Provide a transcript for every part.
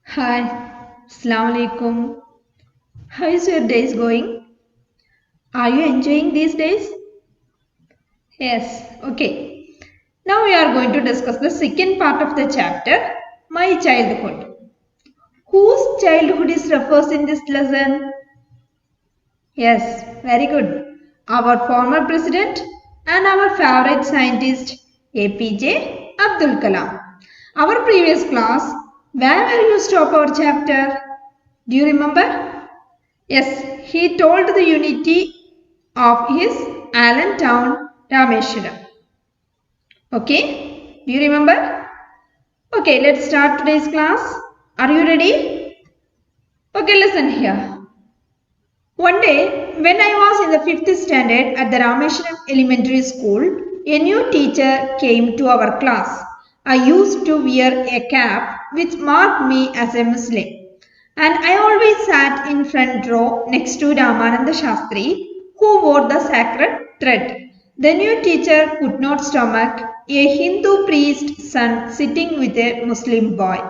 Hi, Assalamu alaikum. How is your days going? Are you enjoying these days? Yes, okay. Now we are going to discuss the second part of the chapter, My Childhood. Whose childhood is refers in this lesson? Yes, very good. Our former president and our favorite scientist, APJ Abdul Kalam. Our previous class, where were you stop our chapter? Do you remember? Yes, he told the unity of his Allentown Rameshwaram. Okay, do you remember? Okay, let's start today's class. Are you ready? Okay, listen here. One day, when I was in the 5th standard at the Rameshwaram Elementary School, a new teacher came to our class. I used to wear a cap which marked me as a Muslim. And I always sat in front row next to Ramananda Shastri, who wore the sacred thread. The new teacher could not stomach a Hindu priest's son sitting with a Muslim boy.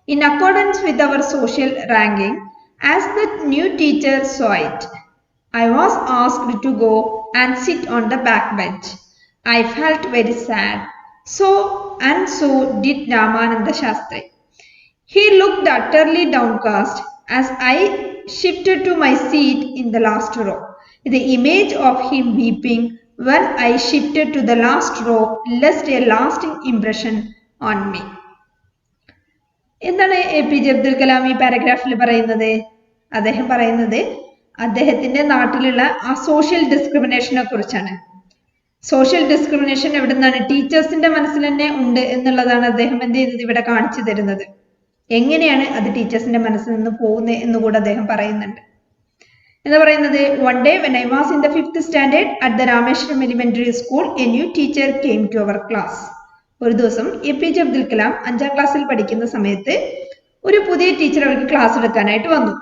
In accordance with our social ranking, as the new teacher saw it, I was asked to go and sit on the back bench. I felt very sad. So did Ramananda Shastri. He looked utterly downcast as I shifted to my seat in the last row. The image of him weeping when I shifted to the last row left a lasting impression on me. എന്താണ് APJ Abdul Kalam ഈ പാരഗ്രാഫിൽ പറയുന്നത്? അദ്ദേഹം പറയുന്നത് അദ്ദേഹത്തിന്റെ നാട്ടിലുള്ള ആ social ഡിസ്ക്രിമിനേഷനെ കുറിച്ചാണ്. Social discrimination എവിടെ നിന്നാണ്? ടീച്ചേഴ്സിന്റെ മനസ്സിൽ തന്നെ ഉണ്ട് എന്നുള്ളതാണ് അദ്ദേഹം എന്ത് ചെയ്തത് ഇവിടെ കാണിച്ചു തരുന്നത്. എങ്ങനെയാണ് അത് ടീച്ചേഴ്സിന്റെ മനസ്സിൽ നിന്ന് പോകുന്നത് എന്ന് കൂടെ അദ്ദേഹം പറയുന്നുണ്ട്. എന്താ പറയുന്നത്? One day when I was in the 5th standard at the Rameswaram elementary school a new teacher came to our class. ഒരു ദിവസം APJ അബ്ദുൽ കലാം 5ാം ക്ലാസ്സിൽ പഠിക്കുന്ന സമയത്ത് ഒരു പുതിയ ടീച്ചർ അവർക്ക് ക്ലാസ് എടുക്കാനായിട്ട് വന്നു.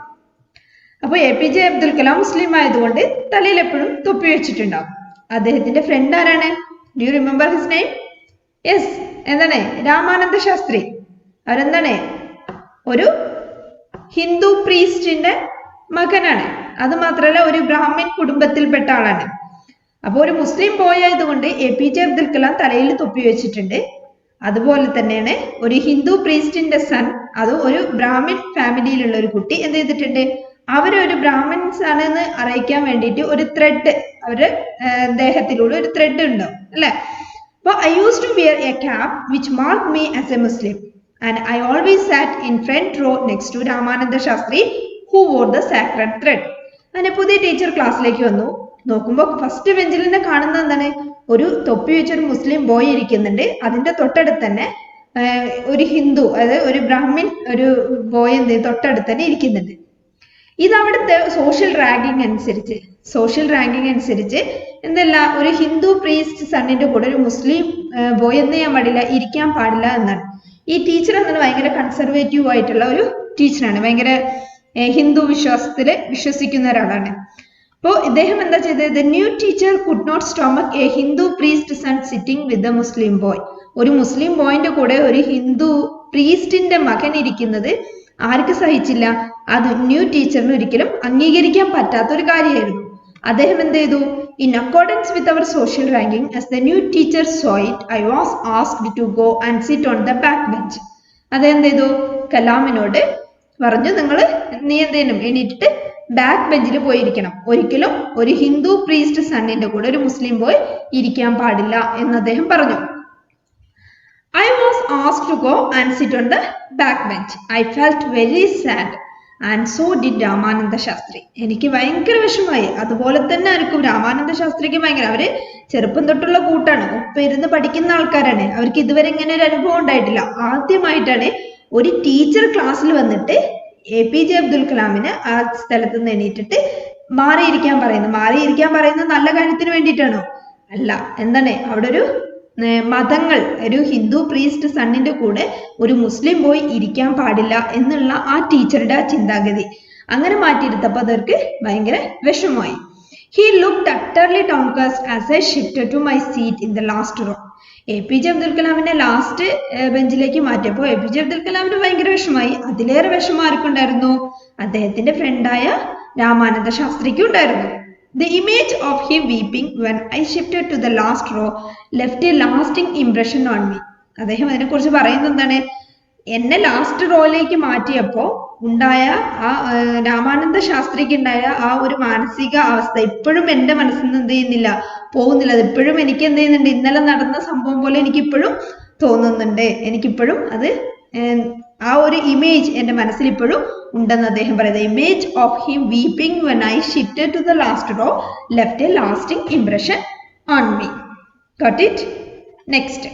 അപ്പോൾ APJ അബ്ദുൽ കലാം മുസ്ലിം ആയതുകൊണ്ട് തലയിൽ എപ്പോഴും തൊപ്പി വെച്ചിട്ടുണ്ടാവും. അദ്ദേഹത്തിന്റെ ഫ്രണ്ട് ആരാണ്? Do you remember his name? Yes, എന്താണ്? രാമാനന്ദ ശാസ്ത്രി. അവരെന്താണ്? ഒരു ഹിന്ദു പ്രീസ്റ്റിന്റെ മകനാണ്. അത് മാത്രമല്ല ഒരു ബ്രാഹ്മൺ കുടുംബത്തിൽപ്പെട്ട ആളാണ്. അപ്പോൾ ഒരു മുസ്ലിം ബോയ് ആയതുകൊണ്ട് APJ അബ്ദുൽ കലാം തലയിൽ തൊപ്പി വെച്ചിട്ടുണ്ട്. അതുപോലെ തന്നെയാണ് ഒരു ഹിന്ദു പ്രീസ്റ്റിന്റെ സൺ, അത് ഒരു ബ്രാഹ്മൺ ഫാമിലിയിലുള്ള ഒരു കുട്ടി എന്ത് ചെയ്തിട്ടുണ്ട്? അവരൊരു ബ്രാഹ്മൺസ് ആണെന്ന് അറിയിക്കാൻ വേണ്ടിയിട്ട് ഒരു ത്രെഡ് അവരുടെ ദേഹത്തിലൂടെ ഒരു ത്രെഡ് ഉണ്ടാവും അല്ലെ? അപ്പോൾ I used to wear a cap which marked me as a Muslim. And I always sat in front row next to Ramananda Shastri, who wore the sacred thread. അങ്ങനെ പുതിയ ടീച്ചർ ക്ലാസ്സിലേക്ക് വന്നു. നോക്കുമ്പോൾ ഫസ്റ്റ് ബെഞ്ചിൽ തന്നെ കാണുന്നത് എന്താണ്? ഒരു തൊപ്പി വെച്ചൊരു മുസ്ലിം ബോയ് ഇരിക്കുന്നുണ്ട്. അതിന്റെ തൊട്ടടുത്ത് തന്നെ ഒരു ഹിന്ദു, അതായത് ഒരു ബ്രാഹ്മിൻ ഒരു ബോയ് എന്ത് തൊട്ടടുത്ത് തന്നെ ഇരിക്കുന്നുണ്ട്. ഇത് അവിടുത്തെ സോഷ്യൽ റാങ്കിങ് അനുസരിച്ച് എന്തല്ല, ഒരു ഹിന്ദു പ്രീസ്റ്റ് സണ്ണിന്റെ കൂടെ ഒരു മുസ്ലിം ബോയ് എന്ത് ചെയ്യാൻ പാടില്ല, ഇരിക്കാൻ പാടില്ല എന്നാണ്. ഈ ടീച്ചർ എന്താണ് ഭയങ്കര കൺസർവേറ്റീവ് ആയിട്ടുള്ള ഒരു ടീച്ചറാണ്. ഭയങ്കര ഹിന്ദു വിശ്വാസത്തിൽ വിശ്വസിക്കുന്ന ഒരാളാണ്. അപ്പോൾ ഇദ്ദേഹം എന്താ ചെയ്തത്? The new teacher could not stomach a Hindu priest son sitting with a Muslim boy. ഒരു മുസ്ലിം ബോയിന്റെ കൂടെ ഒരു ഹിന്ദു പ്രീസ്റ്റിന്റെ മകൻ ഇരിക്കുന്നത് ആർക്ക് സഹിച്ചില്ല? അത് ന്യൂ ടീച്ചറിന് ഒരിക്കലും അംഗീകരിക്കാൻ പറ്റാത്ത ഒരു കാര്യമായിരുന്നു. അദ്ദേഹം എന്ത് ചെയ്തു? In accordance with our social ranking, as the new teacher saw it, I was asked to go and sit on the back bench. അതെന്ത് ചെയ്തു? കലാമിനോട് പറഞ്ഞു, നീ എന്തേലും എണീറ്റിട്ട് ബാക്ക് ബെഞ്ചിൽ പോയിരിക്കണം, ഒരിക്കലും ഒരു ഹിന്ദു പ്രീസ്റ്റ് സണ്ണിന്റെ കൂടെ ഒരു മുസ്ലിം ബോയ് ഇരിക്കാൻ പാടില്ല എന്ന് അദ്ദേഹം പറഞ്ഞു. I was asked to go and sit on the back bench. I felt very sad. And so did Ramananda Shastri. എനിക്ക് ഭയങ്കര വിഷമമായി. അതുപോലെ തന്നെ ആയിരിക്കും രാമാനന്ദ ശാസ്ത്രിക്ക് ഭയങ്കര. അവര് ചെറുപ്പം തൊട്ടുള്ള കൂട്ടാണ്, ഒപ്പം ഇരുന്ന് പഠിക്കുന്ന ആൾക്കാരാണ്. അവർക്ക് ഇതുവരെ ഇങ്ങനെ ഒരു അനുഭവം ഉണ്ടായിട്ടില്ല. ആദ്യമായിട്ടാണ് ഒരു ടീച്ചർ ക്ലാസ്സിൽ വന്നിട്ട് APJ അബ്ദുൽ കലാമിന് ആ സ്ഥലത്ത് നിന്ന് എണീറ്റിട്ട് മാറിയിരിക്കാൻ പറയുന്നത് നല്ല കാര്യത്തിന് വേണ്ടിയിട്ടാണോ? അല്ല, എന്താണ് അവിടെ ഒരു മതങ്ങൾ, ഒരു ഹിന്ദു പ്രീസ്റ്റ് സണ്ണിന്റെ കൂടെ ഒരു മുസ്ലിം ബോയ് ഇരിക്കാൻ പാടില്ല എന്നുള്ള ആ ടീച്ചറുടെ ആ ചിന്താഗതി അങ്ങനെ മാറ്റിയെടുത്തപ്പോൾ അവർക്ക് ഭയങ്കര വിഷമമായി. He looked utterly downcast as I shifted to my seat in the last row. APJ Abdul കലാമിനെ ലാസ്റ്റ് ബെഞ്ചിലേക്ക് മാറ്റിയപ്പോൾ APJ അബ്ദുൽ കലാമിന് ഭയങ്കര വിഷമായി. അതിലേറെ വിഷമം ആർക്കുണ്ടായിരുന്നു? അദ്ദേഹത്തിന്റെ ഫ്രണ്ടായ രാമാനന്ദ ശാസ്ത്രിക്കും ഉണ്ടായിരുന്നു. The image of him weeping when I shifted to the last row left a lasting impression on me. അദ്ദേഹം അതിനെക്കുറിച്ച് പറയുന്നത് എന്താണ്? എന്നെ ലാസ്റ്റ് റോയിലേക്ക് മാറ്റിയപ്പോൾ ഉണ്ടായ ആ രാമാനന്ദ ശാസ്ത്രിക്ക് ഉണ്ടായ ആ ഒരു മാനസിക അവസ്ഥ ഇപ്പോഴും എൻ്റെ മനസ്സിൽ നിന്ന് എന്ത് ചെയ്യുന്നില്ല, പോകുന്നില്ല. അത് ഇപ്പോഴും എനിക്ക് എന്ത് ചെയ്യുന്നുണ്ട്, ഇന്നലെ നടന്ന സംഭവം പോലെ എനിക്കിപ്പോഴും തോന്നുന്നുണ്ട്. എനിക്കിപ്പോഴും അത് ആ ഒരു ഇമേജ് എൻ്റെ മനസ്സിൽ ഇപ്പോഴും ഉണ്ടെന്ന് അദ്ദേഹം പറയുന്നത്. Image of him weeping when I shifted to the last row left a lasting impression on me. Got it? Next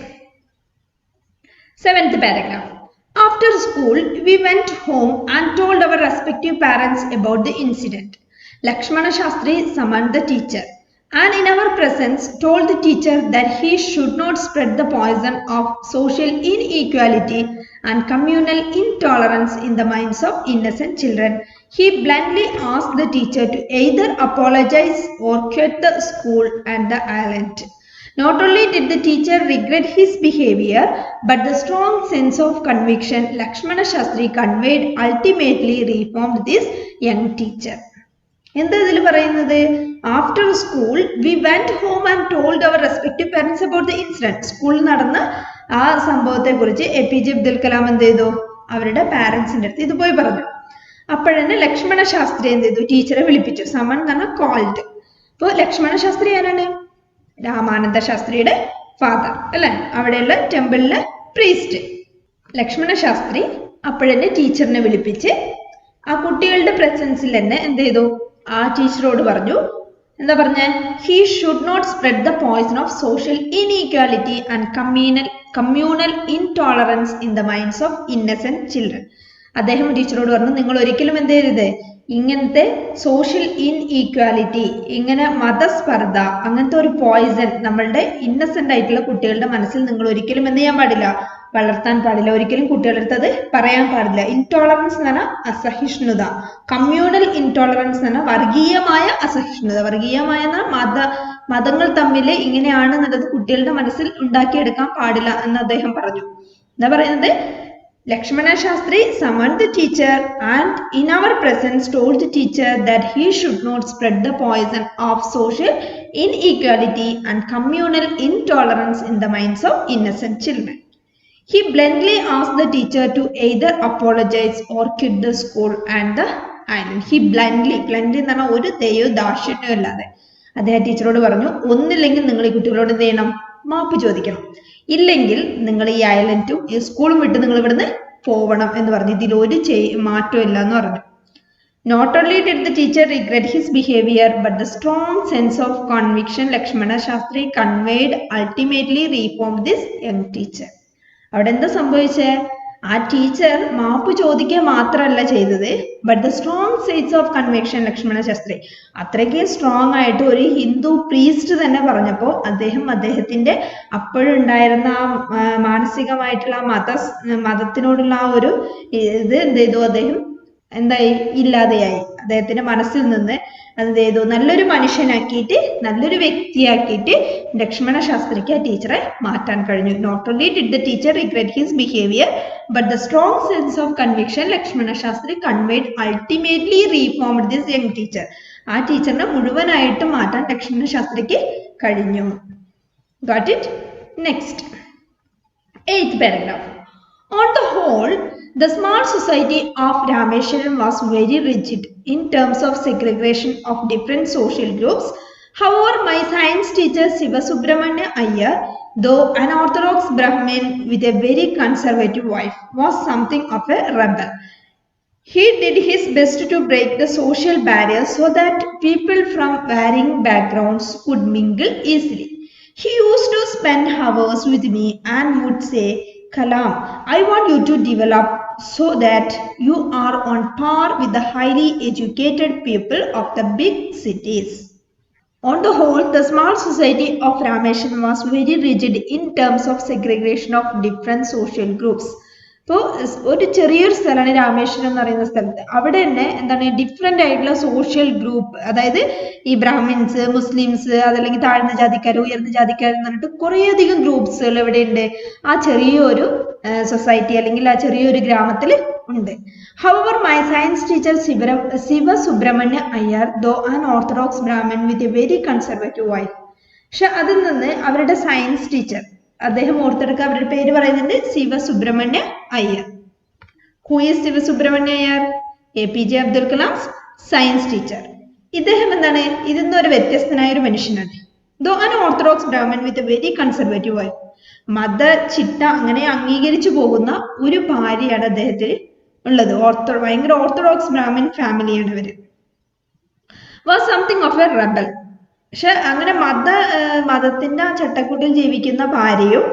7th paragraph. After school, we went home and told our respective parents about the incident. Lakshmana Shastri summoned the teacher and in our presence told the teacher that he should not spread the poison of social inequality and communal intolerance in the minds of innocent children. He bluntly asked the teacher to either apologize or quit the school and the island. Not only did the teacher regret his behavior, but the strong sense of conviction Lakshmana Shastri conveyed ultimately reformed this young teacher. എന്താ ഇതിൽ പറയുന്നത്? After school we went home and told our respective parents about the incident. സ്കൂളിൽ നടന്ന ആ സംഭവത്തെ കുറിച്ച് APJ Abdul Kalam എന്ത് ചെയ്തു? അവരുടെ പാരന്റ്സിന്റെ അടുത്ത് ഇത് പോയി പറഞ്ഞു. അപ്പോഴന്നെ ലക്ഷ്മണ ശാസ്ത്രി എന്ത് ചെയ്തു? ടീച്ചറെ വിളിപ്പിച്ചു. സമൺ എന്ന് പറഞ്ഞാൽ കോൾഡ്. അപ്പോൾ ലക്ഷ്മണ ശാസ്ത്രി ആരാണ്? രാമാനന്ദ ശാസ്ത്രിയുടെ ഫാദർ അല്ലെ, അവിടെയുള്ള ടെമ്പിളിലെ പ്രീസ്റ്റ്. ലക്ഷ്മണ ശാസ്ത്രി അപ്പോഴെന്നെ ടീച്ചറിനെ വിളിപ്പിച്ച് ആ കുട്ടികളുടെ പ്രസൻസിൽ തന്നെ എന്ത് ചെയ്തു? ആ ടീച്ചറോട് പറഞ്ഞു. എന്താ പറഞ്ഞ? He should not spread the poison of social inequality and communal intolerance in the minds of innocent children. അദ്ദേഹം ടീച്ചറോട് പറഞ്ഞു, നിങ്ങൾ ഒരിക്കലും എന്ത് ചെയ്യരുത്, ഇങ്ങനത്തെ സോഷ്യൽ ഇൻഈക്വാലിറ്റി, ഇങ്ങനെ മതസ്പർദ്ധ, അങ്ങനത്തെ ഒരു പോയിസൺ നമ്മളുടെ ഇന്നസെന്റ് ആയിട്ടുള്ള കുട്ടികളുടെ മനസ്സിൽ നിങ്ങൾ ഒരിക്കലും എന്ത് ചെയ്യാൻ പാടില്ല, വളർത്താൻ പാടില്ല. ഒരിക്കലും കുട്ടികളുടെ അടുത്ത് അത് പറയാൻ പാടില്ല. ഇൻടോളറൻസ് എന്ന് പറഞ്ഞാൽ അസഹിഷ്ണുത. കമ്മ്യൂണൽ ഇൻടോളറൻസ് എന്ന് പറഞ്ഞാൽ വർഗീയമായ അസഹിഷ്ണുത. വർഗീയമായ മതങ്ങൾ തമ്മിൽ ഇങ്ങനെയാണ് എന്നുള്ളത് കുട്ടികളുടെ മനസ്സിൽ ഉണ്ടാക്കിയെടുക്കാൻ പാടില്ല എന്ന് അദ്ദേഹം പറഞ്ഞു. എന്താ പറയുന്നത്? Lakshmana Shastri summoned the teacher and in our presence told the teacher that he should not spread the poison of social inequality and communal intolerance in the minds of innocent children. He bluntly asked the teacher to either apologize or quit the school and the island. He bluntly എന്ന് പറഞ്ഞാൽ ഒരു ദയോ ദാക്ഷിണ്യം അല്ലാതെ അദ്ദേഹം ടീച്ചറോട് പറഞ്ഞു, ഒന്നില്ലെങ്കിൽ നിങ്ങൾ ഈ കുട്ടികളോട് എന്ത് ചെയ്യണം, മാപ്പ് ചോദിക്കണം. ഇല്ലെങ്കിൽ നിങ്ങൾ ഈ ഐലൻഡും ഈ സ്കൂളും വിട്ട് നിങ്ങൾ ഇവിടുന്ന് പോവണം എന്ന് പറഞ്ഞു. ഇതിലൊരു മാറ്റം ഇല്ല എന്ന് പറഞ്ഞു. Not only did the teacher regret his behavior, but the strong sense of conviction Lakshmana Shastri conveyed ultimately reformed this young teacher. അവിടെ എന്താ സംഭവിച്ചേ? ആ ടീച്ചർ മാപ്പ് ചോദിക്കുക മാത്രമല്ല ചെയ്തത്, but the strong sense of conviction Lakshmana Shastri, അത്രയ്ക്ക് സ്ട്രോങ് ആയിട്ട് ഒരു ഹിന്ദു പ്രീസ്റ്റ് തന്നെ പറഞ്ഞപ്പോൾ അദ്ദേഹത്തിന്റെ അപ്പോഴുണ്ടായിരുന്ന ആ മാനസികമായിട്ടുള്ള മതത്തിനോടുള്ള ആ ഒരു ഇത് എന്ത് ചെയ്തു? അദ്ദേഹം എന്തായി? ഇല്ലാതെയായി. അദ്ദേഹത്തിന്റെ മനസ്സിൽ നിന്ന് എന്ത് ചെയ്തു? നല്ലൊരു മനുഷ്യനാക്കിയിട്ട്, നല്ലൊരു വ്യക്തിയാക്കിയിട്ട് ലക്ഷ്മണ ശാസ്ത്രിക്ക് ആ ടീച്ചറെ മാറ്റാൻ കഴിഞ്ഞു. Not only did the teacher regret his behaviour, but the strong sense of conviction Lakshmana Shastri conveyed ultimately reformed this young teacher. ആ ടീച്ചറിനെ മുഴുവനായിട്ട് മാറ്റാൻ ലക്ഷ്മണ ശാസ്ത്രിക്ക് കഴിഞ്ഞു. Got it? Next 8th paragraph. On the whole, the small society of Rameshwaram was very rigid in terms of segregation of different social groups. However, my science teacher Sivasubramanya Iyer, though an orthodox Brahmin with a very conservative wife, was something of a rebel. He did his best to break the social barriers so that people from varying backgrounds could mingle easily. He used to spend hours with me and would say, Kalam, I want you to develop so that you are on par with the highly educated people of the big cities. On the whole, the small society of Rameshwaram was very rigid in terms of segregation of different social groups. ഇപ്പോൾ ഒരു ചെറിയൊരു സ്ഥലമാണ് രാമേശ്വരം എന്ന് പറയുന്ന സ്ഥലത്ത്. അവിടെ തന്നെ എന്താണ് ഡിഫറെന്റ് ആയിട്ടുള്ള സോഷ്യൽ ഗ്രൂപ്പ്, അതായത് ഈ ബ്രാഹ്മിൻസ്, മുസ്ലിംസ്, അതല്ലെങ്കിൽ താഴ്ന്ന ജാതിക്കാർ, ഉയർന്ന ജാതിക്കാർ എന്ന് പറഞ്ഞിട്ട് കുറേയധികം ഗ്രൂപ്പ്സുകൾ എവിടെയുണ്ട്, ആ ചെറിയൊരു സൊസൈറ്റി അല്ലെങ്കിൽ ആ ചെറിയൊരു ഗ്രാമത്തിൽ ഉണ്ട്. However, my science teacher Siva Subramanya Iyer, though an orthodox Brahmin with a very conservative wife. പക്ഷെ അതിൽ നിന്ന് അവരുടെ സയൻസ് ടീച്ചർ, അദ്ദേഹം ഓർത്തെടുക്കുക, അവരുടെ പേര് പറയുന്നുണ്ട് Shiva Subrahmanya Iyer. Who is Shiva Subrahmanya Iyer? APJ Abdul Kalam's science teacher. ഇദ്ദേഹം എന്താണ്, ഇതിൽ ഒരു വ്യത്യസ്തനായ ഒരു മനുഷ്യനാണ്. Though an orthodox Brahmin with a very conservative wife. മത ചിട്ട അങ്ങനെ അംഗീകരിച്ചു പോകുന്ന ഒരു ഭാര്യയാണ് അദ്ദേഹത്തിന് ഉള്ളത്. ഭയങ്കര ഓർത്തഡോക്സ് ബ്രാഹ്മൺ ഫാമിലിയാണ് ഇവര്. Was something of A റബൽ. പക്ഷെ അങ്ങനെ മതത്തിന്റെ ആ ചട്ടക്കൂട്ടിൽ ജീവിക്കുന്ന ഭാര്യയും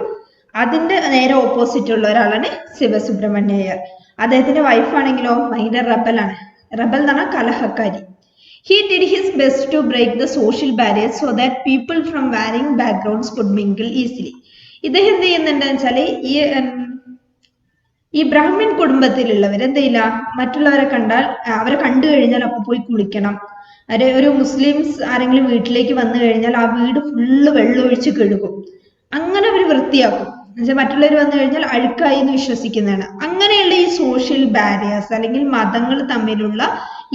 അതിന്റെ നേരെ ഓപ്പോസിറ്റ് ഉള്ള ഒരാളാണ് ശിവസുബ്രഹ്മണ്യ അയ്യർ. അദ്ദേഹത്തിന്റെ വൈഫാണെങ്കിലോ ഭയങ്കര റബലാണ്. റബൽ എന്ന് പറഞ്ഞാൽ കലഹക്കാരി. He did his best to break the social barriers so that people from varying backgrounds could mingle easily. ഇദ്ദേഹം എന്ത് ചെയ്യുന്നുണ്ടെന്ന് വെച്ചാല് ഈ ബ്രാഹ്മിൺ കുടുംബത്തിലുള്ളവർ എന്ത് ചെയ്യില്ല, മറ്റുള്ളവരെ കണ്ടാൽ അവരെ കണ്ടു കഴിഞ്ഞാൽ അപ്പൊ പോയി കുളിക്കണം. ഒരു മുസ്ലിംസ് ആരെങ്കിലും വീട്ടിലേക്ക് വന്നു കഴിഞ്ഞാൽ ആ വീട് ഫുള്ള് വെള്ളമൊഴിച്ച് കഴുകും. അങ്ങനെ അവർ വൃത്തിയാക്കും. എന്നുവെച്ചാൽ മറ്റുള്ളവർ വന്നു കഴിഞ്ഞാൽ അഴുക്കായി എന്ന് വിശ്വസിക്കുന്നതാണ്. അങ്ങനെയുള്ള ഈ സോഷ്യൽ ബാരിയേഴ്സ് അല്ലെങ്കിൽ മതങ്ങൾ തമ്മിലുള്ള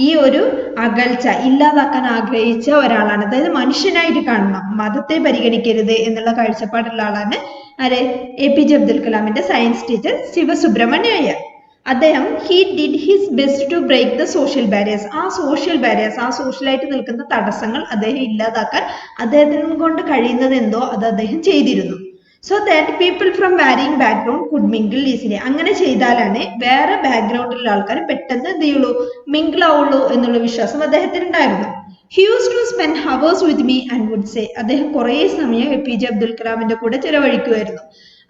ഈ ഒരു അകൽച്ച ഇല്ലാതാക്കാൻ ആഗ്രഹിച്ച ഒരാളാണ്. അതായത് മനുഷ്യനായിട്ട് കാണണം, മതത്തെ പരിഗണിക്കരുത് എന്നുള്ള കാഴ്ചപ്പാടുള്ള ആളാണ് ആരെ? APJ അബ്ദുൽ കലാമിന്റെ സയൻസ് ടീച്ചർ ശിവ സുബ്രഹ്മണ്യ അയ്യർ. അദ്ദേഹം he did his best to break the social barriers. ആ സോഷ്യലായിട്ട് നിൽക്കുന്ന തടസ്സങ്ങൾ അദ്ദേഹം ഇല്ലാതാക്കാൻ അദ്ദേഹത്തിനെ കൊണ്ട് കഴിയുന്നത് എന്തോ അത് അദ്ദേഹം ചെയ്തിരുന്നു. So that people from varying background could mingle easily. അങ്ങനെ ചെയ്താലാണ് വേറെ ബാക്ക്ഗ്രൗണ്ടിലുള്ള ആൾക്കാർ പെട്ടെന്ന് എന്ത് ചെയ്യുള്ളൂ, മിങ്കിൾ ആവുള്ളൂ എന്നുള്ള വിശ്വാസം അദ്ദേഹത്തിന് ഉണ്ടായിരുന്നു. He used to spend hours with me and would say. അദ്ദേഹം കുറേ സമയം APJ അബ്ദുൽ കലാമിന്റെ കൂടെ ചെലവഴിക്കുമായിരുന്നു.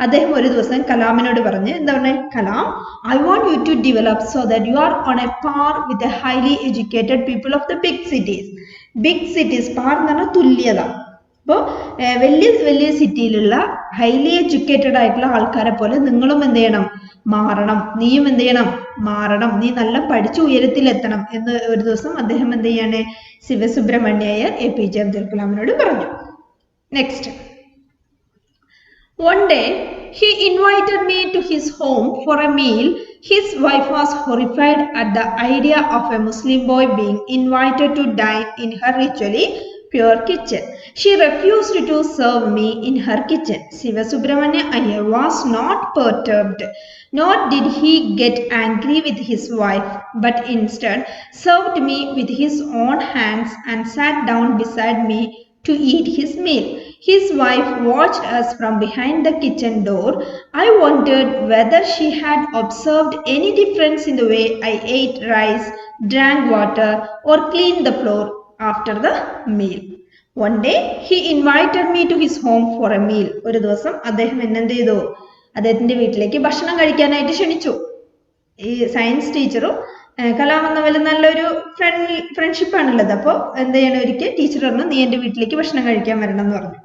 അദ്ദേഹം ഒരു ദിവസം കലാമിനോട് പറഞ്ഞ്, എന്താ പറഞ്ഞ, Kalam, I want you to develop so that you are on a par with a highly educated people of the big cities. Par എന്ന് പറഞ്ഞാൽ തുല്യത. അപ്പോൾ വലിയ വലിയ സിറ്റിയിലുള്ള ഹൈലി എഡ്യൂക്കേറ്റഡ് ആയിട്ടുള്ള ആൾക്കാരെ പോലെ നിങ്ങളും എന്ത് ചെയ്യണം, മാറണം. നീയും എന്ത് ചെയ്യണം, മാറണം. നീ നല്ല പഠിച്ച് ഉയരത്തിലെത്തണം എന്ന് ഒരു ദിവസം അദ്ദേഹം എന്ത് ചെയ്യാണ്, ശിവസുബ്രഹ്മണ്യ അയ്യർ APJ അബ്ദുൽ കലാമിനോട് പറഞ്ഞു. Next, one day he invited me to his home for a meal. His wife was horrified at the idea of a Muslim boy being invited to dine in her ritually pure kitchen. She refused to serve me in her kitchen. Siva Subramanya Iyer was not perturbed, nor did he get angry with his wife, but instead served me with his own hands and sat down beside me to eat his meal. His wife watched us from behind the kitchen door. I wondered whether she had observed any difference in the way I ate rice, drank water, or cleaned the floor after the meal. One day he invited me to his home for a meal. ഒരു ദിവസം അദ്ദേഹം എന്നെന്ത് ചെയ്തു, അദ്ദേഹത്തിന്റെ വീട്ടിലേക്ക് ഭക്ഷണം കഴിക്കാനായിട്ട് ക്ഷണിച്ചു. ഈ സയൻസ് ടീച്ചറും കലാം എന്ന പോലെ നല്ലൊരു ഫ്രണ്ട്ഷിപ്പ് ആണുള്ളത്. അപ്പോൾ എന്ത് ചെയ്യണം, ഒരിക്കൽ ടീച്ചർ പറഞ്ഞു, നീ എൻ്റെ വീട്ടിലേക്ക് ഭക്ഷണം കഴിക്കാൻ വരണം എന്ന് പറഞ്ഞു.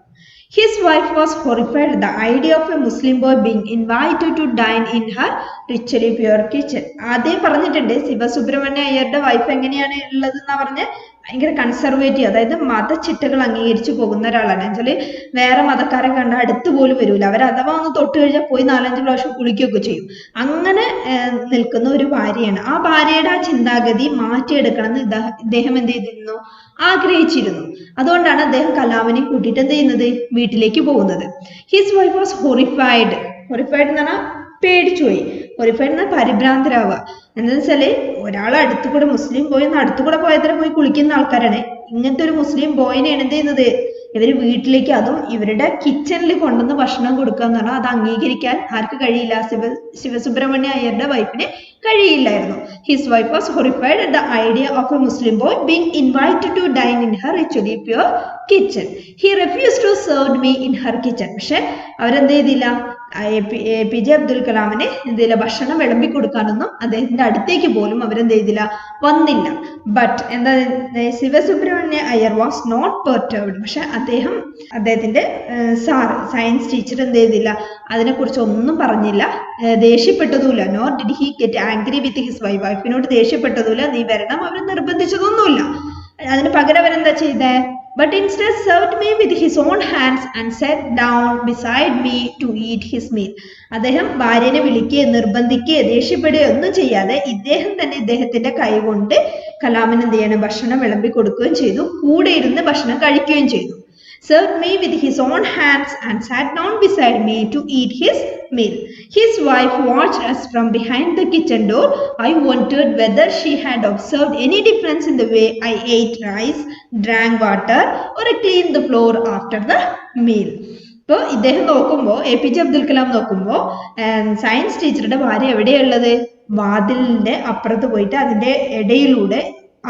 His wife was horrified at the idea of a Muslim boy being invited to dine in her ritually pure kitchen. ആദ്യം പറഞ്ഞിട്ടുണ്ട്, ശിവസുബ്രഹ്മണ്യ അയ്യരുടെ വൈഫ് എങ്ങനെയാണ് ഉള്ളത് എന്നാ പറഞ്ഞ്, ഭയങ്കര കൺസർവേറ്റീവ്, അതായത് മതച്ചിട്ടകൾ അംഗീകരിച്ചു പോകുന്ന ഒരാളാണ്. എന്നുവെച്ചാല് വേറെ മതക്കാരെ കണ്ടാൽ അടുത്ത് പോലും വരൂല. അവർ അഥവാ ഒന്ന് തൊട്ട് കഴിഞ്ഞാൽ പോയി 4-5 പ്രാവശ്യം കുളിക്കുകയൊക്കെ ചെയ്യും. അങ്ങനെ നിൽക്കുന്ന ഒരു ഭാര്യയാണ്. ആ ഭാര്യയുടെ ആ ചിന്താഗതി മാറ്റിയെടുക്കണം എന്ന് ഇദ്ദേഹം എന്ത് ചെയ്തിരുന്നു, ആഗ്രഹിച്ചിരുന്നു. അതുകൊണ്ടാണ് അദ്ദേഹം കലാമിനെ കൂട്ടിയിട്ട് എന്ത് ചെയ്യുന്നത്, വീട്ടിലേക്ക് പോകുന്നത്. ഹിസ് വൈഫ് വാസ് ഹൊറിഫൈഡ് എന്ന് പറഞ്ഞാൽ പേടിച്ചുപോയി. ഹൊറിഫൈഡ് എന്നാൽ പരിഭ്രാന്തരാവുക. എന്താണെന്ന് വെച്ചാല് ഒരാൾ അടുത്തുകൂടെ മുസ്ലിം ബോയ് അടുത്തുകൂടെ പോയത്ര പോയി കുളിക്കുന്ന ആൾക്കാരാണ്. ഇങ്ങനത്തെ ഒരു മുസ്ലിം ബോയിനെയാണ് എന്ത് ചെയ്യുന്നത്, ഇവര് വീട്ടിലേക്ക്, അതും ഇവരുടെ കിച്ചണിൽ കൊണ്ടുവന്ന് ഭക്ഷണം കൊടുക്കുക എന്ന് പറഞ്ഞാൽ അത് അംഗീകരിക്കാൻ ആർക്ക് കഴിയില്ല, ശിവസുബ്രഹ്മണ്യ അയ്യരുടെ വൈഫിന് കഴിയില്ലായിരുന്നു. His wife was horrified at the idea of a Muslim boy being invited to dine in her ritually pure kitchen. He refused to serve me in her kitchen. പക്ഷെ അവരെന്ത് ചെയ്തില്ല, എ പി ജെ അബ്ദുൽ കലാമിന് എന്തില്ല ഭക്ഷണം വിളമ്പി കൊടുക്കാനൊന്നും അദ്ദേഹത്തിന്റെ അടുത്തേക്ക് പോലും അവരെന്ത് ചെയ്തില്ല, വന്നില്ല. ബട്ട് എന്താ, Shivasubramania Iyer was not perturbed. പക്ഷെ അദ്ദേഹത്തിന്റെ സയൻസ് ടീച്ചർ എന്ത് ചെയ്തില്ല, അതിനെക്കുറിച്ച് ഒന്നും പറഞ്ഞില്ല, ദേഷ്യപ്പെട്ടതുമില്ല. Nor did he get angry with his വൈഫിനോട് ദേഷ്യപ്പെട്ടതുമില്ല, നീ വരണം, അവർ നിർബന്ധിച്ചതൊന്നുമില്ല. അതിന് പകരം അവരെന്താ ചെയ്തേ, but instead served me with his own hands and sat down beside me to eat his meal. അദ്ദേഹം ഭാര്യനെ വിളിക്കുകയോ നിർബന്ധിക്കുകയോ ദേഷ്യപ്പെടുകയോ ഒന്നും ചെയ്യാതെ ഇദ്ദേഹം തന്നെ ഇദ്ദേഹത്തിന്റെ കൈ കൊണ്ട് കലാമിന് എന്ത് ചെയ്യണം, ഭക്ഷണം വിളമ്പി കൊടുക്കുകയും ചെയ്തു, കൂടെ ഇരുന്ന് ഭക്ഷണം കഴിക്കുകയും ചെയ്തു. Served me with his own hands and sat down beside me to eat his meal. His wife watched us from behind the kitchen door. I wondered whether she had observed any difference in the way I ate rice, drank water, or cleaned the floor after the meal. ഇപ്പോൾ ഇദ്ദേഹം നോക്കുമ്പോൾ, A P J Abdul Kalam നോക്കുമ്പോൾ science ടീച്ചറുടെ ഭാര്യ എവിടെയുള്ളത്, വാതിലിന്റെ അപ്പുറത്ത് പോയിട്ട് അതിന്റെ ഇടയിലൂടെ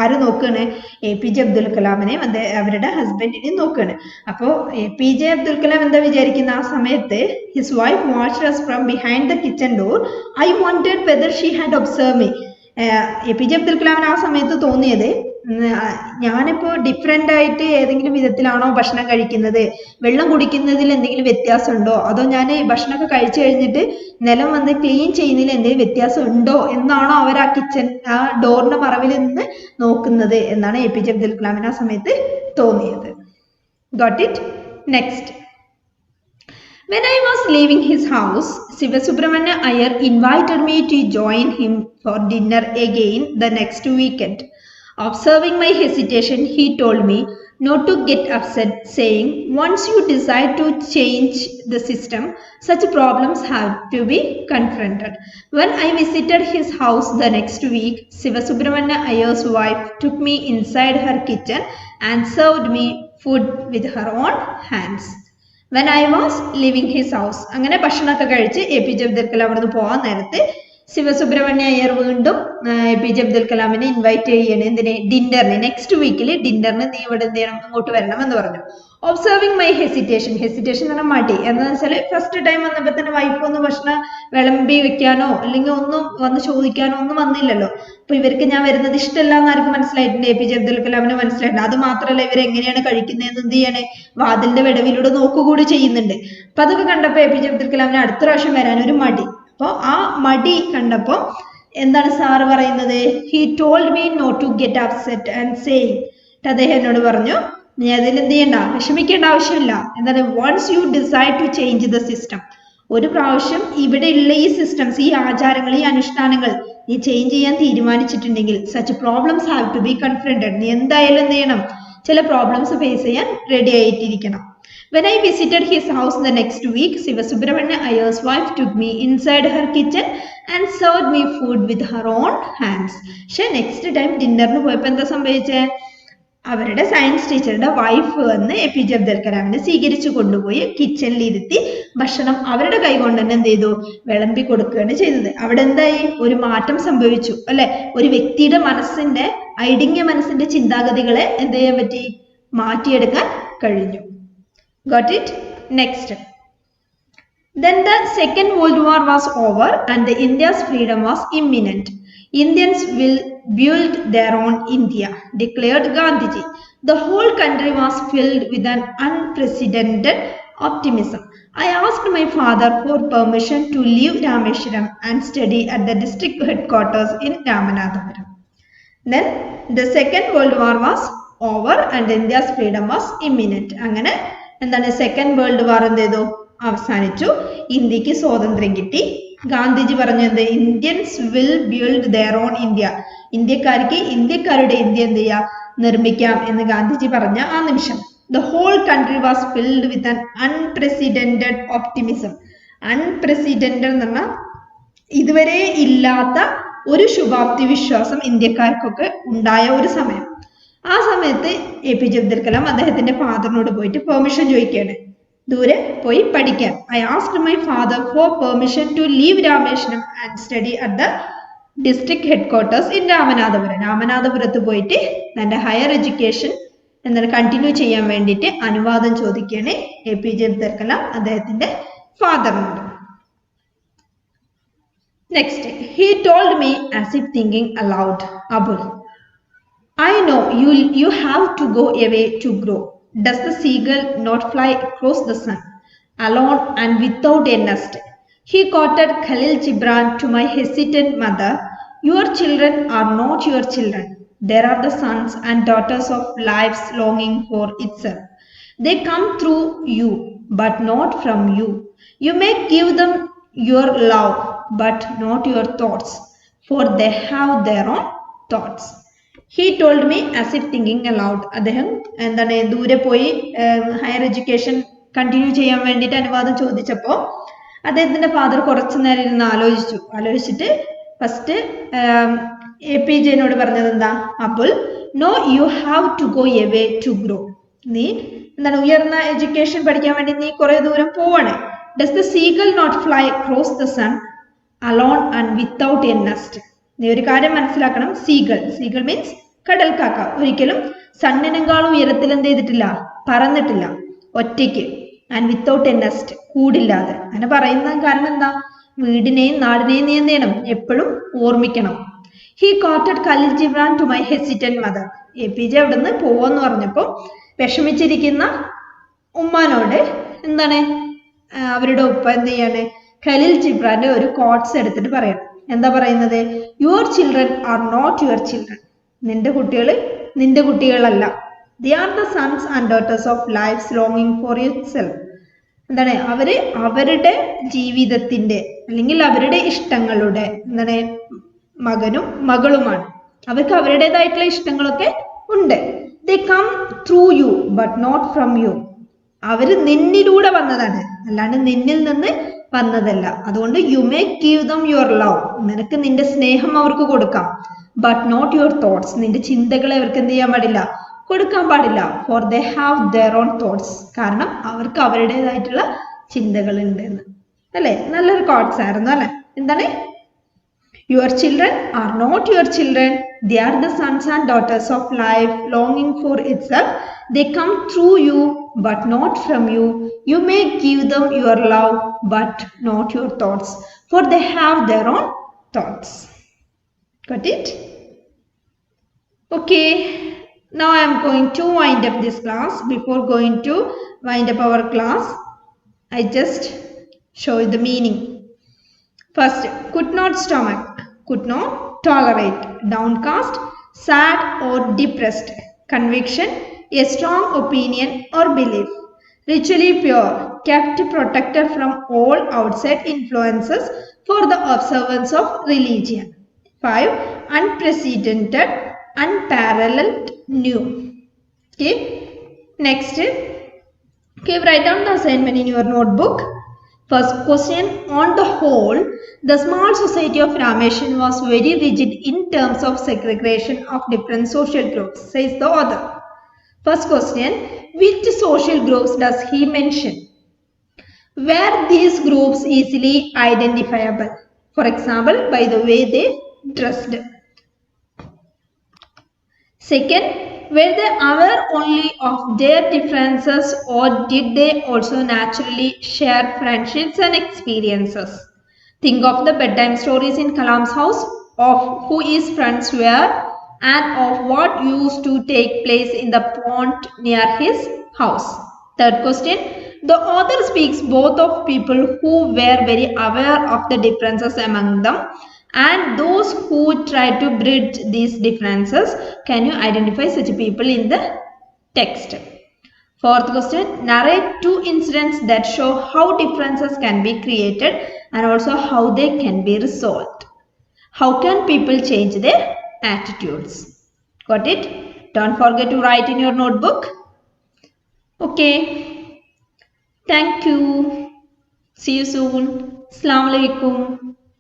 ആര് നോക്കുകയാണ്, എ പി ജെ അബ്ദുൽ കലാമിനെയും അവരുടെ ഹസ്ബൻഡിനെയും നോക്കുകയാണ്. അപ്പോൾ A P J Abdul Kalam എന്താ വിചാരിക്കുന്ന, ആ സമയത്ത് his wife watched us from behind the kitchen door. I wondered whether she had observed me. A P J Abdul കലാമിന് ആ സമയത്ത് തോന്നിയത്, ഞാനിപ്പോ ഡിഫറെന്റ് ആയിട്ട് ഏതെങ്കിലും വിധത്തിലാണോ ഭക്ഷണം കഴിക്കുന്നത്, വെള്ളം കുടിക്കുന്നതിൽ എന്തെങ്കിലും വ്യത്യാസം ഉണ്ടോ, അതോ ഞാൻ ഭക്ഷണമൊക്കെ കഴിച്ചു കഴിഞ്ഞിട്ട് നിലം വന്ന് ക്ലീൻ ചെയ്യുന്നതിൽ എന്തെങ്കിലും വ്യത്യാസം ഉണ്ടോ എന്നാണോ അവർ ആ കിച്ചൺ ആ ഡോറിന്റെ മറവിൽ നിന്ന് നോക്കുന്നത് എന്നാണ് എ പി ജെ അബ്ദുൽ കലാമിന് ആ സമയത്ത് തോന്നിയത്. Got it? Next. When I was leaving his house, Sivasubramanya Iyer invited me to join him for dinner again the next weekend. Observing my hesitation, he told me not to get upset, saying, once you decide to change the system, such problems have to be confronted. When I visited his house the next week, Sivasubramanya Iyer's wife took me inside her kitchen and served me food with her own hands. When I was leaving his house, അങ്ങനെ ഭക്ഷണമൊക്കെ കഴിച്ച് A P J Abdul Kalam അവിടുന്ന് പോകാൻ നേരത്തെ ശിവസുബ്രഹ്മണ്യ അയ്യർ വീണ്ടും A P J Abdul കലാമിനെ invite ചെയ്യണേ, എന്തിന്, ഡിന്നറിന്, നെക്സ്റ്റ് വീക്കിൽ ഡിന്നറിന് നീ ഇവിടെ എന്ത് ചെയ്യണം, ഇങ്ങോട്ട് വരണം എന്ന് പറഞ്ഞു. ഒബ്സർവിങ് മൈ ഹെസിറ്റേഷൻ എന്ന് പറഞ്ഞാൽ മടി, എന്താണെന്ന് വെച്ചാൽ ഫസ്റ്റ് ടൈം വന്നപ്പോൾ തന്നെ വൈഫ് ഒന്ന് ഭക്ഷണം വിളമ്പി വെക്കാനോ അല്ലെങ്കിൽ ഒന്നും വന്ന് ചോദിക്കാനോ ഒന്നും വന്നില്ലല്ലോ. അപ്പൊ ഇവർക്ക് ഞാൻ വരുന്നത് ഇഷ്ടമല്ല എന്ന് ആർക്ക് മനസ്സിലായിട്ടുണ്ട്, എ പി ജെ അബ്ദുൽ കലാമിന് മനസ്സിലായിട്ടുണ്ട്. അത് മാത്രമല്ല ഇവരെങ്ങനെയാണ് കഴിക്കുന്നതെന്ന് എന്ത് ചെയ്യണേ, വാതിലിന്റെ വിടവിലൂടെ നോക്കുകൂടി ചെയ്യുന്നുണ്ട്. അപ്പൊ അതൊക്കെ കണ്ടപ്പോ എ പി ജെ അബ്ദുൽ കലാമിന് അടുത്ത പ്രാവശ്യം വരാൻ ഒരു മടി. അപ്പൊ ആ മടി കണ്ടപ്പോ എന്താണ് സാറ് പറയുന്നത്, he told me not to get upset and saying, അദ്ദേഹം എന്നോട് പറഞ്ഞു, നീ അതിൽ എന്ത് ചെയ്യണ്ട, വിഷമിക്കേണ്ട ആവശ്യമില്ല. എന്താണ്, once you decide to change the system, ഒരു പ്രാവശ്യം ഇവിടെയുള്ള ഈ സിസ്റ്റംസ്, ഈ ആചാരങ്ങൾ, ഈ അനുഷ്ഠാനങ്ങൾ നീ ചേഞ്ച് ചെയ്യാൻ തീരുമാനിച്ചിട്ടുണ്ടെങ്കിൽ, such problems have to be confronted, നീ എന്തായാലും എന്ത് ചെയ്യണം, ചില പ്രോബ്ലംസ് ഫേസ് ചെയ്യാൻ റെഡി ആയിട്ടിരിക്കണം. When I visited his house the next week, Sivasubramanya Iyer's wife took me inside her kitchen and served me food with her own hands. പക്ഷെ next time ഡിന്നറിന് പോയപ്പോൾ എന്താ സംഭവിച്ചേ, അവരുടെ സയൻസ് ടീച്ചറുടെ വൈഫ് വന്ന് A P J Abdul കലാമിനെ സ്വീകരിച്ചു കൊണ്ടുപോയി കിച്ചണിൽ ഇരുത്തി ഭക്ഷണം അവരുടെ കൈ കൊണ്ട് തന്നെ എന്ത് ചെയ്തു, വിളമ്പി കൊടുക്കുകയാണ് ചെയ്തത്. അവിടെ എന്തായി, ഒരു മാറ്റം സംഭവിച്ചു അല്ലെ, ഒരു വ്യക്തിയുടെ മനസ്സിന്റെ, ഐഡിംഗ്യ മനസ്സിന്റെ ചിന്താഗതികളെ എന്ത് ചെയ്യാൻ പറ്റി, മാറ്റിയെടുക്കാൻ കഴിഞ്ഞു. Got it? Next. Then the Second World War was over and the India's freedom was imminent. Indians will build their own India, declared Gandhiji. The whole country was filled with an unprecedented optimism. I asked my father for permission to leave Rameshwaram and study at the district headquarters in Ramanathapuram. Then the Second World War was over and India's freedom was imminent. അങ്ങനെ എന്താണ്, second world war എന്ത് ചെയ്തു, അവസാനിച്ചു, ഇന്ത്യക്ക് സ്വാതന്ത്ര്യം കിട്ടി. ഗാന്ധിജി പറഞ്ഞു എന്ത്, Indians will build their own India, ഇന്ത്യക്കാർക്ക് ഇന്ത്യക്കാരുടെ ഇന്ത്യ എന്ത് ചെയ്യാം, നിർമ്മിക്കാം എന്ന് ഗാന്ധിജി പറഞ്ഞ ആ നിമിഷം, the whole country was filled with an unprecedented optimism. Unprecedented എന്ന് പറഞ്ഞാൽ ഇതുവരെ ഇല്ലാത്ത ഒരു ശുഭാപ്തി വിശ്വാസം ഇന്ത്യക്കാർക്കൊക്കെ ഉണ്ടായ ഒരു സമയം. ആ സമയത്ത് A P J Abdul Kalam അദ്ദേഹത്തിന്റെ ഫാദറിനോട് പോയിട്ട് പെർമിഷൻ ചോദിക്കുകയാണ്, ദൂരെ പോയി പഠിക്കാൻ. I asked my father for permission to leave Rameswaram and study at the district headquarters in Ramanathapuram. രാമനാഥപുരത്ത് പോയിട്ട് തന്റെ ഹയർ എഡ്യൂക്കേഷൻ എന്താണ് കണ്ടിന്യൂ ചെയ്യാൻ വേണ്ടിയിട്ട് അനുവാദം ചോദിക്കുകയാണ് A P J Abdul Kalam അദ്ദേഹത്തിന്റെ ഫാദറിനോട്. Next, he told me as if thinking aloud, Abul, I know you have to go away to grow. Does the seagull not fly across the sun, alone and without a nest? He quoted Khalil Gibran to my hesitant mother. Your children are not your children. They are the sons and daughters of life's longing for itself. They come through you, but not from you. You may give them your love, but not your thoughts, for they have their own thoughts. He told me as if thinking allowed. അദ്ദേഹം എന്താണ് ദൂരെ പോയി higher education continue ചെയ്യാൻ വേണ്ടിയിട്ട് അനുവാദം ചോദിച്ചപ്പോൾ അദ്ദേഹത്തിന്റെ father കുറച്ചു നേരം ഇരുന്ന് ആലോചിച്ചിട്ട് ഫസ്റ്റ് APJനോട് പറഞ്ഞത് എന്താ, Abul, no you have to go away to grow. നീ എന്താണ് ഉയർന്ന എഡ്യൂക്കേഷൻ പഠിക്കാൻ വേണ്ടി നീ കുറെ ദൂരം പോവാണ്. Does the seagull not fly cross the sun alone and without a nest. നീ ഒരു കാര്യം മനസ്സിലാക്കണം, സീഗൾ മീൻസ് കടൽക്കാക്ക ഒരിക്കലും സണ്ണിനെക്കാളും ഉയരത്തിൽ എന്ത് ചെയ്തിട്ടില്ല, പറന്നിട്ടില്ല, ഒറ്റയ്ക്ക്. ആൻഡ് വിത്തൗട്ട് എ നെസ്റ്റ്, കൂടില്ലാതെ. അങ്ങനെ പറയുന്ന കാരണം എന്താ, വീടിനെയും നാടിനെയും നീ എന്ത് ചെയ്യണം, എപ്പോഴും ഓർമ്മിക്കണം. He quoted Khalil Gibran to my hesitant mother. APJ അവിടുന്ന് പോവെന്ന് പറഞ്ഞപ്പോൾ വിഷമിച്ചിരിക്കുന്ന ഉമ്മാനോട് എന്താണ് അവരുടെ ഉപ്പ എന്ത് ചെയ്യാണ്, ഖലീൽ ജിബ്രാന്റെ ഒരു കോട്ട്സ് എടുത്തിട്ട് പറയണം. എന്താ പറയുന്നത്, your children are not your children. നിന്റെ കുട്ടികൾ നിന്റെ കുട്ടികളല്ല. They are the sons and daughters of life's ലോങ്ങിങ് ഫോർ ഇറ്റ്സെൽഫ്. എന്താണ് അവരുടെ ജീവിതത്തിന്റെ അല്ലെങ്കിൽ അവരുടെ ഇഷ്ടങ്ങളുടെ എന്താണ് മകനും മകളുമാണ്. അവർക്ക് അവരുടേതായിട്ടുള്ള ഇഷ്ടങ്ങളൊക്കെ ഉണ്ട്. They come through you but not from you. അവര് നിന്നിലൂടെ വന്നതാണ്, അല്ലാണ്ട് നിന്നിൽ നിന്ന് വന്നതല്ല. അതുകൊണ്ട് you may give them your love. നിനക്ക് നിന്റെ സ്നേഹം അവർക്ക് കൊടുക്കാം. But not your thoughts. നിന്റെ ചിന്തകളെ അവർക്ക് എന്ത് ചെയ്യാൻ പാടില്ല, കൊടുക്കാൻ പാടില്ല. For they have their own thoughts. കാരണം അവർക്ക് അവരുടേതായിട്ടുള്ള ചിന്തകൾ ഉണ്ട് എന്ന്. അല്ലെ, നല്ലൊരു കോട്ട്സ് ആയിരുന്നു അല്ലെ. എന്താണ്, your children are not your children. They are the sons and daughters of life longing for itself. They come through you but not from you. You may give them your love but not your thoughts, for they have their own thoughts. Got it? Okay, now I am going to wind up this class. Before going to wind up our class, I just show you the meaning. First, could not stomach, could not tolerate, downcast, sad or depressed, conviction, a strong opinion or belief, ritually pure, kept protected from all outside influences for the observance of religion. 5. Unprecedented, unparalleled, new. Okay, next, okay, write down the assignment in your notebook. First question, on the whole, the small society of Rameshwaram was very rigid in terms of segregation of different social groups, says the author. First question, which social groups does he mention? Were these groups easily identifiable? For example, by the way they dressed. Second, were they aware only of their differences, or did they also naturally share friendships and experiences? Think of the bedtime stories in Kalam's house, of who his friends were and of what used to take place in the pond near his house. Third question, the author speaks both of people who were very aware of the differences among them and those who try to bridge these differences. Can you identify such people in the text? Fourth question, narrate 2 incidents that show how differences can be created and also how they can be resolved. How can people change their attitudes? Got it? Don't forget to write in your notebook. Okay. Thank you. See you soon. Assalamu alaikum.